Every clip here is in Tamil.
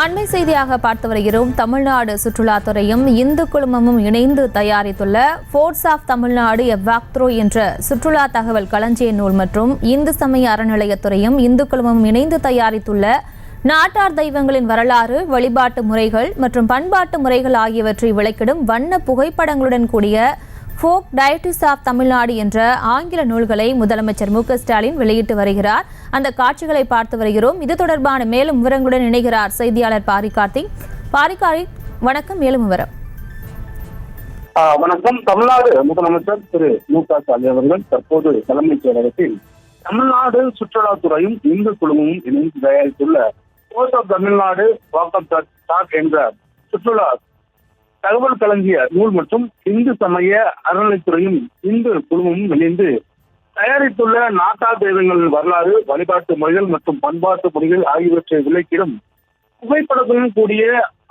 அண்மை செய்தியாக பார்த்து வருகிறோம். தமிழ்நாடு சுற்றுலாத்துறையும் இந்து குழுமமும் இணைந்து தயாரித்துள்ள forts of Tamil Nadu a walk through என்ற சுற்றுலா தகவல் களஞ்சிய நூல் மற்றும் இந்து சமய அறநிலையத்துறையும் இந்து குழுமமும் இணைந்து தயாரித்துள்ள நாட்டார் தெய்வங்களின் வரலாறு, வழிபாட்டு முறைகள் மற்றும் பண்பாட்டு முறைகள் ஆகியவற்றை விளக்கிடும் வண்ண புகைப்படங்களுடன் கூடிய ஃபோக் டயட்டிஸ் ஆஃப் தமிழ்நாடு என்ற ஆங்கில நூல்களை முதலமைச்சர் மு.க. ஸ்டாலின் வெளியிட்டு வருகிறார். அந்த காட்சிகளை பார்த்து வருகிறோம். இது தொடர்பான மேலும் விவரங்களுடன் இணைகிறார் செய்தியாளர் பாரிகார்த்திக். வணக்கம். மேலும் விவரம். வணக்கம். தமிழ்நாடு முதலமைச்சர் திரு மு.க. ஸ்டாலின் அவர்கள் தற்போது தலைமைச் செயலகத்தில் தமிழ்நாடு சுற்றுலாத்துறையும் இந்து குழுமமும் இணைந்து தயாரித்துள்ள ஃபோர்ட்ஸ் ஆஃப் தமிழ்நாடு வாக் என்ற சுற்றுலா தகவல் களஞ்சிய நூல் மற்றும் இந்து சமய அறநிலைத்துறையும் இந்து குழுமமும் இணைந்து தயாரித்துள்ள நாட்டார் தெய்வங்களின் வரலாறு, வழிபாட்டு முறைகள் மற்றும் பண்பாட்டு முறைகள் ஆகியவற்றை விளக்கிடும் புகைப்படத்துடன் கூடிய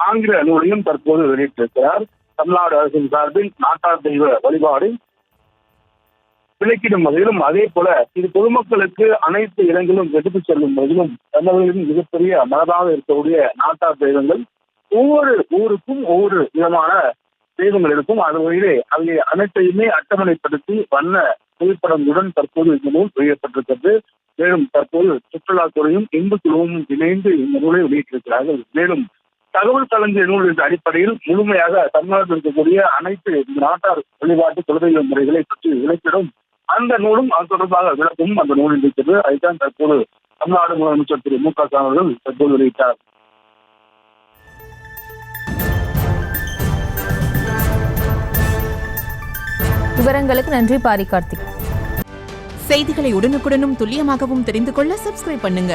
ஆங்கில நூலையும் தற்போது வெளியிட்டிருக்கிறார். தமிழ்நாடு அரசின் சார்பில் நாட்டார் தெய்வ வழிபாடு விளக்கிடும் வகையிலும் அதே போல இது பொதுமக்களுக்கு அனைத்து இடங்களும் எடுத்துச் செல்லும் வகையிலும் தமிழர்களின் மிகப்பெரிய மனதாக இருக்கக்கூடிய நாட்டார் தெய்வங்கள் ஒவ்வொரு ஊருக்கும் ஒவ்வொரு விதமான தெய்வங்கள் இருக்கும். அது வகையிலே அதை அனைத்தையுமே அட்டவணைப்படுத்தி வண்ண புகைப்படங்களுடன் தற்போது இந்த நூல் வெளியிடப்பட்டிருக்கிறது. மேலும் தற்போது சுற்றுலாத்துறையும் இந்து குழுவும் இணைந்து இந்த நூலை வெளியிட்டிருக்கிறார்கள். மேலும் தகவல் களஞ்சிய நூல் என்ற அடிப்படையில் முழுமையாக தமிழ்நாட்டில் இருக்கக்கூடிய அனைத்து நாட்டார் வழிபாட்டு குலதெய்வ முறைகளை பற்றி விளக்கிடும் அந்த நூலும் அது தொடர்பாக விளக்கமும் அந்த நூலில் இருக்கிறது. அதுதான் தற்போது தமிழ்நாடு முதலமைச்சர் திரு மு.க. ஸ்டாலின் அவர்கள் தற்போது வெளியிட்டார். விவரங்களுக்கு நன்றி பாரிகார்த்திக். செய்திகளை உடனுக்குடனும் துல்லியமாகவும் தெரிந்து கொள்ள சப்ஸ்கிரைப் பண்ணுங்க.